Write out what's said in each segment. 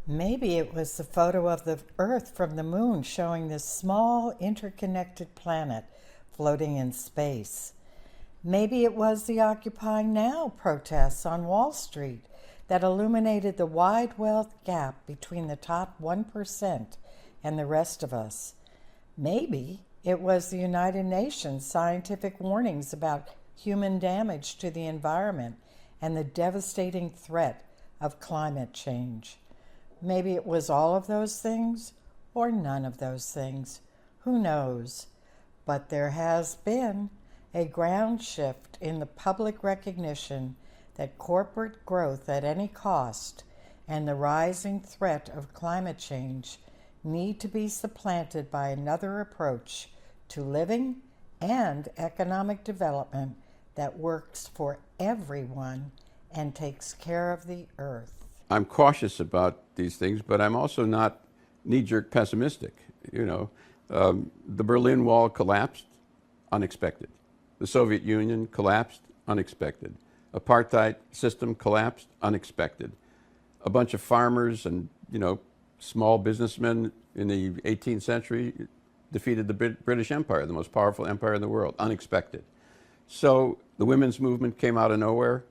Maybe it was the photo of the Earth from the moon showing this small interconnected planet floating in space. Maybe it was the Occupy Now protests on Wall Street that illuminated the wide wealth gap between the top 1% and the rest of us. Maybe it was the United Nations scientific warnings about human damage to the environment and the devastating threat of climate change. Maybe it was all of those things or none of those things. Who knows? But there has been a ground shift in the public recognition that corporate growth at any cost and the rising threat of climate change need to be supplanted by another approach to living and economic development that works for everyone and takes care of the earth. I'm cautious about these things, but I'm also not knee-jerk pessimistic. The Berlin Wall collapsed, unexpected. The Soviet Union collapsed, unexpected. Apartheid system collapsed, unexpected. A bunch of farmers and small businessmen in the 18th century defeated the British Empire, the most powerful empire in the world, unexpected. So the women's movement came out of nowhere,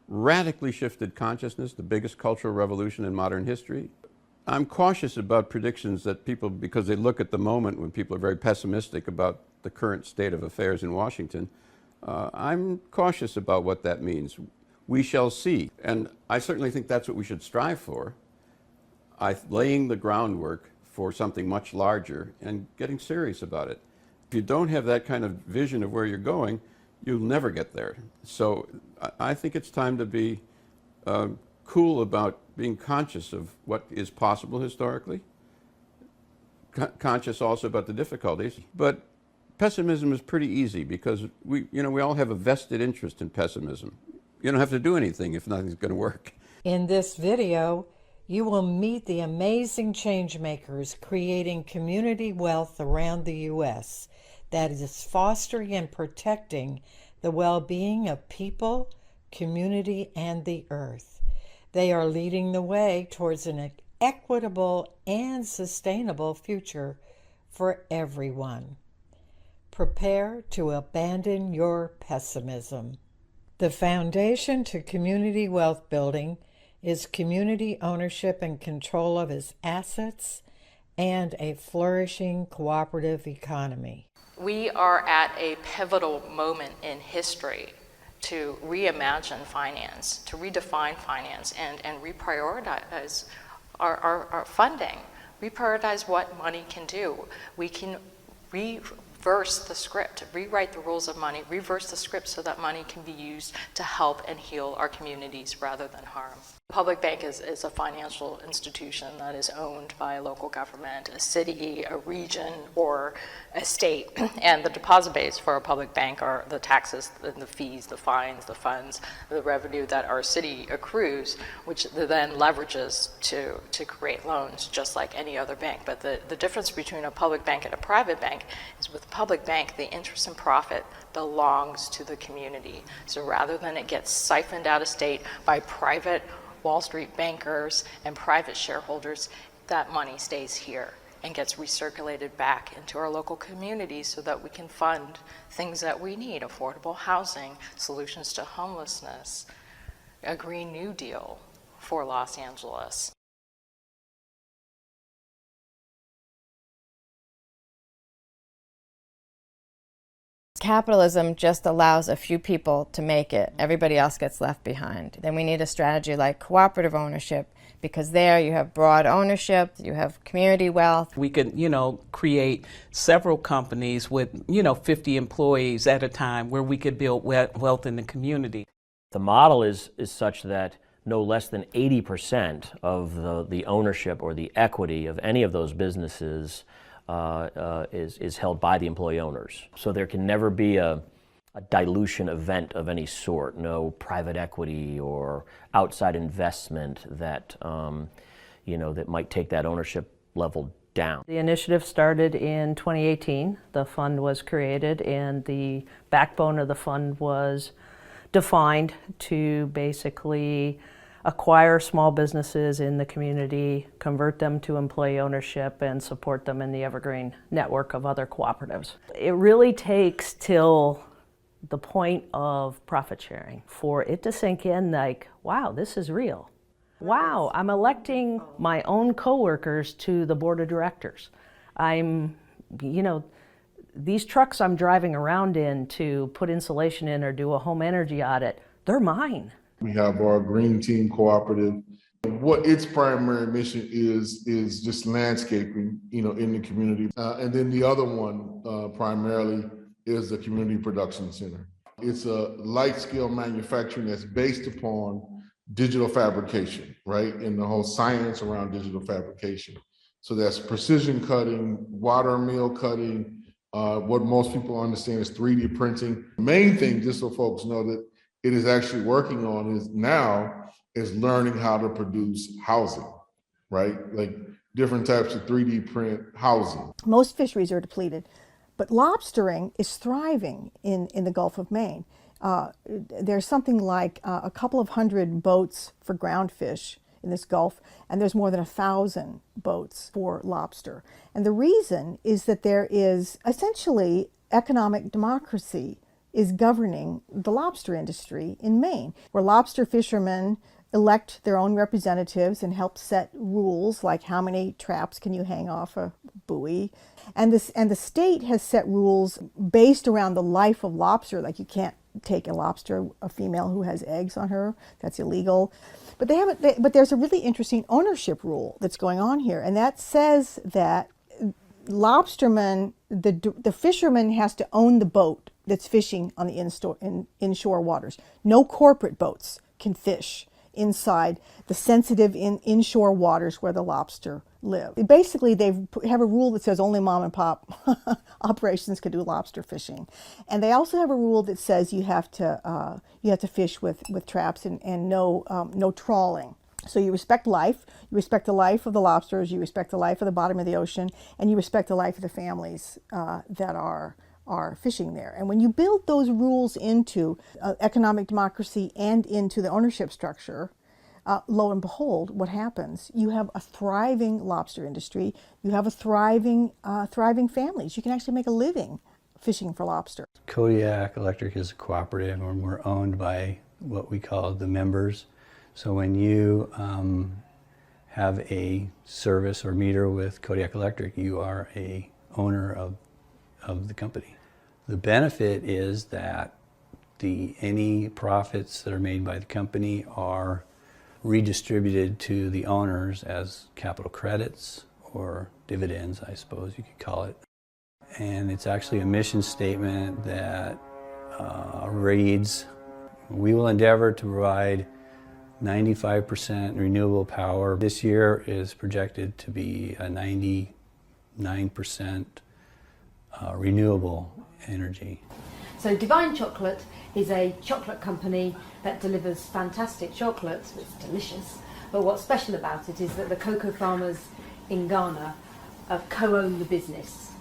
radically shifted consciousness, the biggest cultural revolution in modern history. I'm cautious about predictions that people, because they look at the moment when people are very pessimistic about the current state of affairs in Washington, I'm cautious about what that means. We shall see. And I certainly think that's what we should strive for, laying the groundwork for something much larger and getting serious about it. If you don't have that kind of vision of where you're going, you'll never get there. So I think it's time to be cool about being conscious of what is possible historically, conscious also about the difficulties. But pessimism is pretty easy because we all have a vested interest in pessimism. You don't have to do anything if nothing's going to work. In this video, you will meet the amazing changemakers creating community wealth around the U.S. that is fostering and protecting the well-being of people, community, and the earth. They are leading the way towards an equitable and sustainable future for everyone. Prepare to abandon your pessimism. The foundation to community wealth building is community ownership and control of its assets and a flourishing cooperative economy. We are at a pivotal moment in history to reimagine finance, to redefine finance, and reprioritize our funding, reprioritize what money can do. We can reverse the script, rewrite the rules of money, reverse the script so that money can be used to help and heal our communities rather than harm. A public bank is a financial institution that is owned by a local government, a city, a region, or a state. And the deposit base for a public bank are the taxes, the fees, the fines, the funds, the revenue that our city accrues, which then leverages to create loans, just like any other bank. But the difference between a public bank and a private bank is with a public bank, the interest and profit belongs to the community. So rather than it gets siphoned out of state by private Wall Street bankers and private shareholders, that money stays here and gets recirculated back into our local communities so that we can fund things that we need: affordable housing, solutions to homelessness, a Green New Deal for Los Angeles. Capitalism just allows a few people to make it. Everybody else gets left behind. Then we need a strategy like cooperative ownership, because there you have broad ownership, you have community wealth. We could, create several companies with, 50 employees at a time where we could build wealth in the community. The model is such that no less than 80% of the ownership or the equity of any of those businesses is held by the employee owners. So there can never be a dilution event of any sort, no private equity or outside investment that, that might take that ownership level down. The initiative started in 2018. The fund was created and the backbone of the fund was defined to basically acquire small businesses in the community, convert them to employee ownership, and support them in the evergreen network of other cooperatives. It really takes till the point of profit sharing for it to sink in like, wow, this is real. Wow, I'm electing my own coworkers to the board of directors. These trucks I'm driving around in to put insulation in or do a home energy audit, they're mine. We have our Green Team Cooperative. What its primary mission is just landscaping, in the community. And then the other one primarily is the Community Production Center. It's a light scale manufacturing that's based upon digital fabrication, right? And the whole science around digital fabrication. So that's precision cutting, water mill cutting. What most people understand is 3D printing. The main thing, just so folks know that it is actually working on is learning how to produce housing, right? Like different types of 3D print housing. Most fisheries are depleted, but lobstering is thriving in the Gulf of Maine. There's something like a couple of hundred boats for ground fish in this Gulf, and there's more than 1,000 boats for lobster. And the reason is that there is essentially economic democracy is governing the lobster industry in Maine, where lobster fishermen elect their own representatives and help set rules like how many traps can you hang off a buoy. And the state has set rules based around the life of lobster, like you can't take a female who has eggs on her, that's illegal. But but there's a really interesting ownership rule that's going on here, and that says that lobsterman, the fisherman has to own the boat that's fishing on the inshore waters. No corporate boats can fish inside the sensitive inshore waters where the lobster live. Basically, they have a rule that says only mom and pop operations can do lobster fishing, and they also have a rule that says you have to fish with traps and no trawling. So you respect life, you respect the life of the lobsters, you respect the life of the bottom of the ocean, and you respect the life of the families that are fishing there. And when you build those rules into economic democracy and into the ownership structure, lo and behold, what happens? You have a thriving lobster industry. You have a thriving families. You can actually make a living fishing for lobster. Kodiak Electric is a cooperative, and we're owned by what we call the members. So when you have a service or meter with Kodiak Electric, you are a owner of the company. The benefit is that any profits that are made by the company are redistributed to the owners as capital credits or dividends, I suppose you could call it. And it's actually a mission statement that reads, "We will endeavor to provide 95% renewable power." This year is projected to be a 99% renewable energy. So Divine Chocolate is a chocolate company that delivers fantastic chocolates. It's delicious. But what's special about it is that the cocoa farmers in Ghana co-own the business.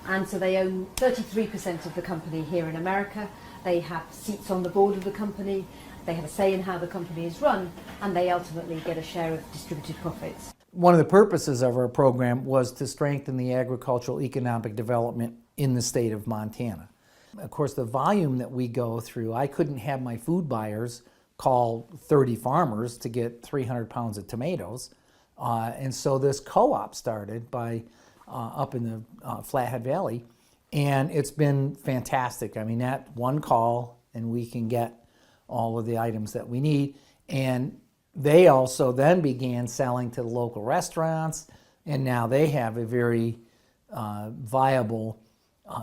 And so they own 33% of the company here in America. They have seats on the board of the company. They have a say in how the company is run, and they ultimately get a share of distributed profits. One of the purposes of our program was to strengthen the agricultural economic development in the state of Montana. Of course, the volume that we go through, I couldn't have my food buyers call 30 farmers to get 300 pounds of tomatoes. And so this co-op started up in the Flathead Valley, and it's been fantastic. I mean, that one call, and we can get all of the items that we need. And they also then began selling to the local restaurants, and now they have a very viable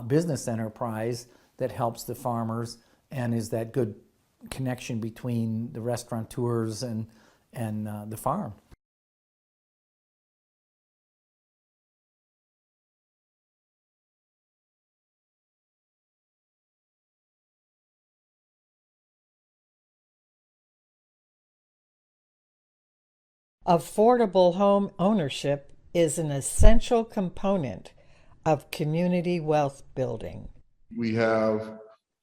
business enterprise that helps the farmers and is that good connection between the restaurateurs and the farm. Affordable home ownership is an essential component of community wealth building. We have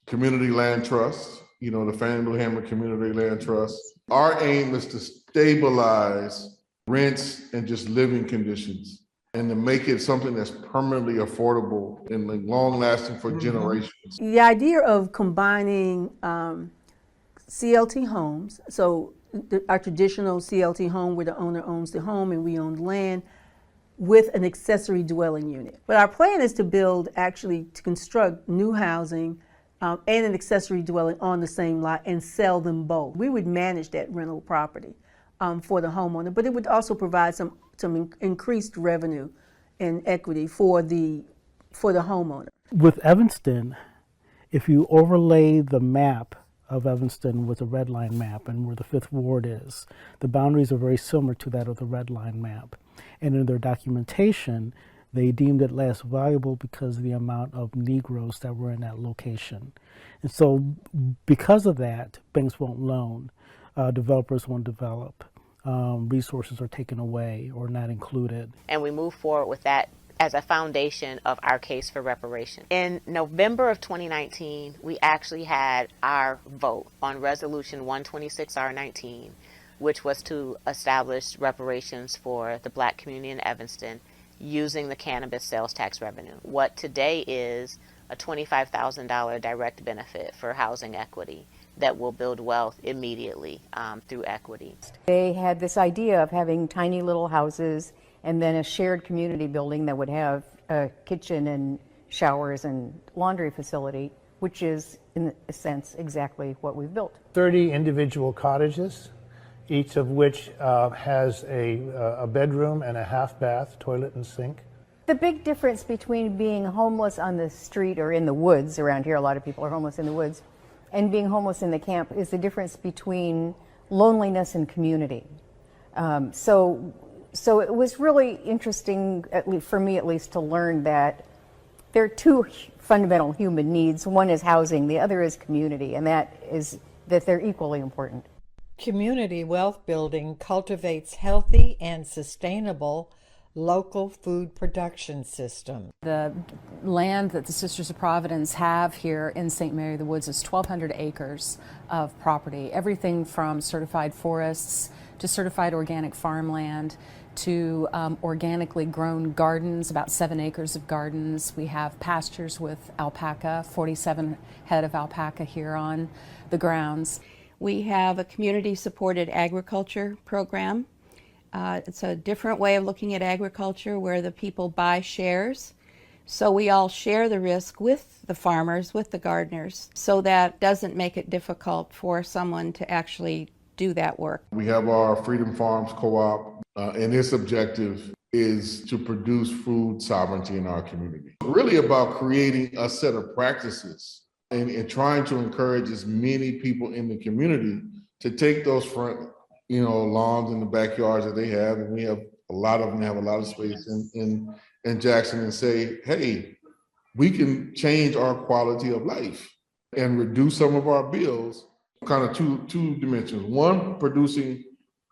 community land trusts, the Fannie Lou Hamer Community Land Trust. Our aim is to stabilize rents and just living conditions and to make it something that's permanently affordable and long lasting for generations. The idea of combining CLT homes, so our traditional CLT home where the owner owns the home and we own the land, with an accessory dwelling unit. But our plan is to construct new housing and an accessory dwelling on the same lot and sell them both. We would manage that rental property for the homeowner, but it would also provide some increased revenue and equity for the homeowner. With Evanston, if you overlay the map of Evanston with a red line map and where the 5th Ward is, the boundaries are very similar to that of the red line map. And in their documentation, they deemed it less valuable because of the amount of Negroes that were in that location. And so because of that, banks won't loan, developers won't develop, resources are taken away or not included. And we move forward with that as a foundation of our case for reparation. In November of 2019, we actually had our vote on Resolution 126R19, which was to establish reparations for the Black community in Evanston using the cannabis sales tax revenue. What today is a $25,000 direct benefit for housing equity that will build wealth immediately through equity. They had this idea of having tiny little houses and then a shared community building that would have a kitchen and showers and laundry facility, which is, in a sense, exactly what we've built. 30 individual cottages, each of which has a bedroom and a half bath, toilet and sink. The big difference between being homeless on the street or in the woods, around here a lot of people are homeless in the woods, and being homeless in the camp is the difference between loneliness and community. So it was really interesting, for me at least, to learn that there are two fundamental human needs. One is housing, the other is community, and that they're equally important. Community wealth building cultivates healthy and sustainable local food production system. The land that the Sisters of Providence have here in St. Mary of the Woods is 1,200 acres of property, everything from certified forests to certified organic farmland to organically grown gardens, about 7 acres of gardens. We have pastures with alpaca, 47 head of alpaca here on the grounds. We have a community-supported agriculture program. It's a different way of looking at agriculture where the people buy shares. So we all share the risk with the farmers, with the gardeners, so that doesn't make it difficult for someone to actually do that work. We have our Freedom Farms Co-op, and its objective is to produce food sovereignty in our community. Really about creating a set of practices and trying to encourage as many people in the community to take those front, lawns in the backyards that they have, and we have a lot of them have a lot of space in Jackson, and say, hey, we can change our quality of life and reduce some of our bills. Kind of two dimensions. One, producing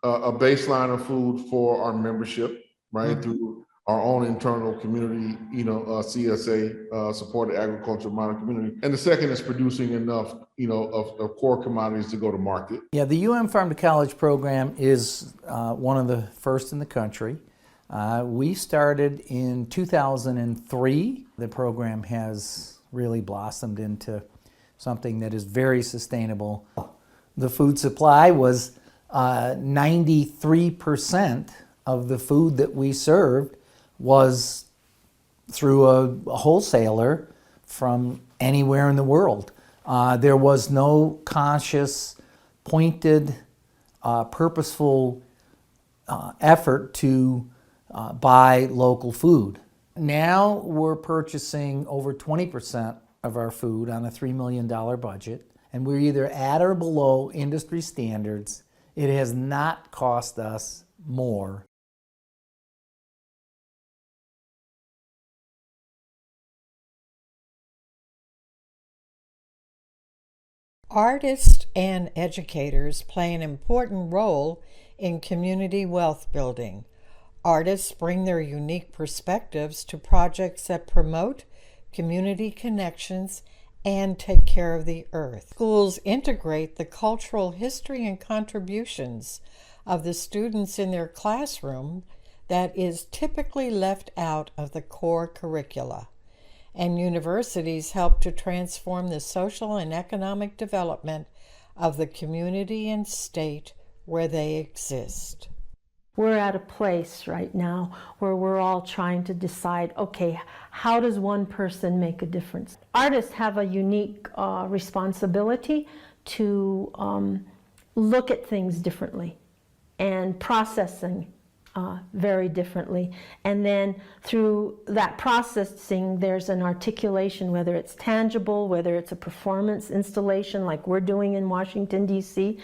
a baseline of food for our membership, right, through our own internal community, CSA, supported agriculture modern community. And the second is producing enough, of core commodities to go to market. Yeah, the Farm to College program is one of the first in the country. We started in 2003. The program has really blossomed into something that is very sustainable. The food supply was 93% of the food that we served was through a wholesaler from anywhere in the world. There was no conscious, pointed, purposeful effort to buy local food. Now we're purchasing over 20% of our food on a $3 million budget, and we're either at or below industry standards. It has not cost us more. Artists and educators play an important role in community wealth building. Artists bring their unique perspectives to projects that promote community connections and take care of the earth. Schools integrate the cultural history and contributions of the students in their classroom that is typically left out of the core curricula. And universities help to transform the social and economic development of the community and state where they exist. We're at a place right now where we're all trying to decide, okay, how does one person make a difference? Artists have a unique responsibility to look at things differently and processing very differently. And then through that processing, there's an articulation, whether it's tangible, whether it's a performance installation like we're doing in Washington, D.C.,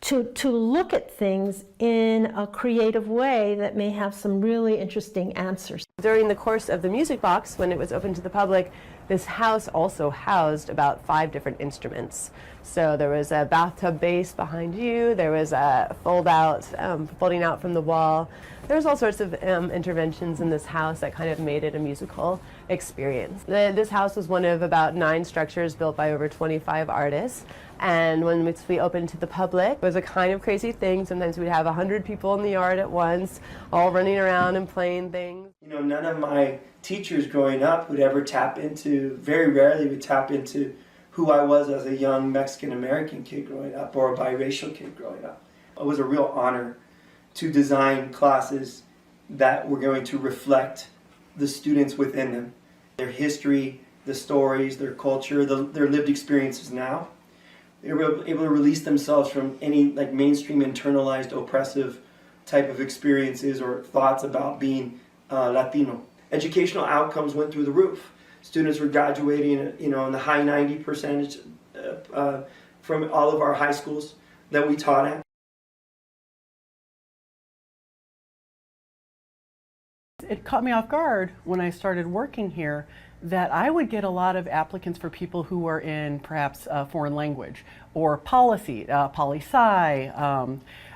to look at things in a creative way that may have some really interesting answers. During the course of the Music Box, when it was open to the public, this house also housed about 5 different instruments. So there was a bathtub bass behind you, there was a folding out from the wall. There was all sorts of interventions in this house that kind of made it a musical experience. This house was one of about 9 structures built by over 25 artists. And when we opened to the public, it was a kind of crazy thing. Sometimes we'd have 100 people in the yard at once, all running around and playing things. You know, none of my teachers growing up would ever very rarely would tap into who I was as a young Mexican-American kid growing up or a biracial kid growing up. It was a real honor to design classes that were going to reflect the students within them, their history, the stories, their culture, their lived experiences now. They were able to release themselves from any mainstream internalized oppressive type of experiences or thoughts about being Latino. Educational outcomes went through the roof. Students were graduating, in the high 90% from all of our high schools that we taught at. It caught me off guard when I started working here that I would get a lot of applicants for people who were in perhaps foreign language or policy, poli-sci,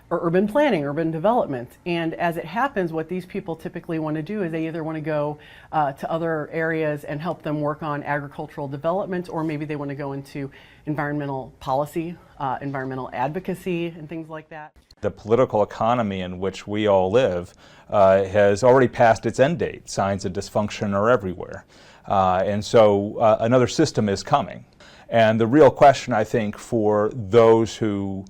or urban planning, urban development. And as it happens, what these people typically want to do is they either want to go to other areas and help them work on agricultural development, or maybe they want to go into environmental policy, environmental advocacy, and things like that. The political economy in which we all live has already passed its end date. Signs of dysfunction are everywhere. And so another system is coming. And the real question, I think, for those who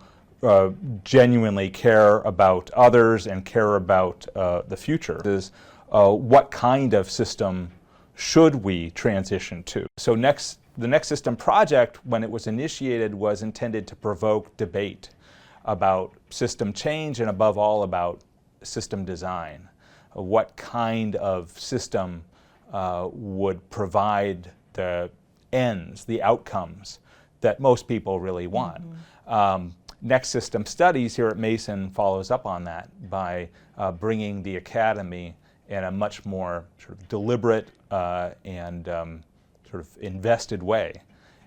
genuinely care about others and care about the future is what kind of system should we transition to? So the Next System project, when it was initiated, was intended to provoke debate about system change and above all about system design. What kind of system would provide the ends, the outcomes that most people really want. Next System Studies here at Mason follows up on that by bringing the academy in a much more sort of deliberate and sort of invested way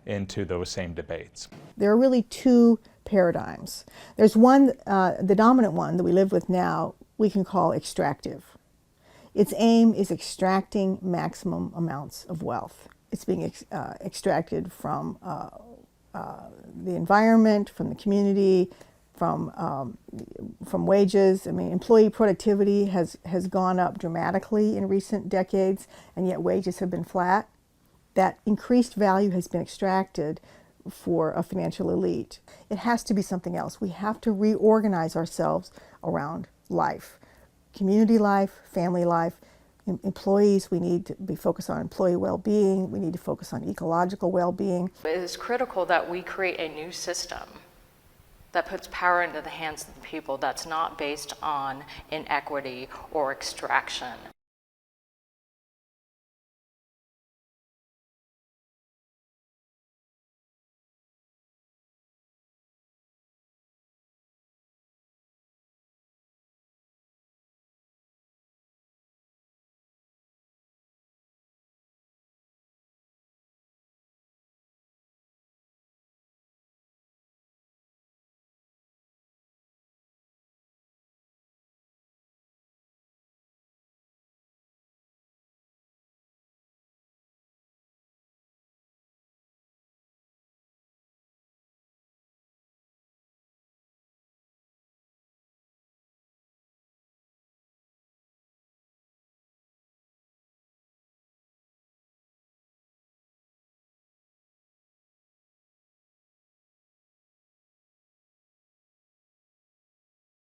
into those same debates. There are really 2 paradigms. There's one, the dominant one that we live with now, we can call extractive. Its aim is extracting maximum amounts of wealth. It's being extracted from the environment, from the community, from wages. I mean, employee productivity has gone up dramatically in recent decades, and yet wages have been flat. That increased value has been extracted for a financial elite. It has to be something else. We have to reorganize ourselves around life. Community life, family life, employees, we need to be focused on employee well-being, we need to focus on ecological well-being. It is critical that we create a new system that puts power into the hands of the people that's not based on inequity or extraction.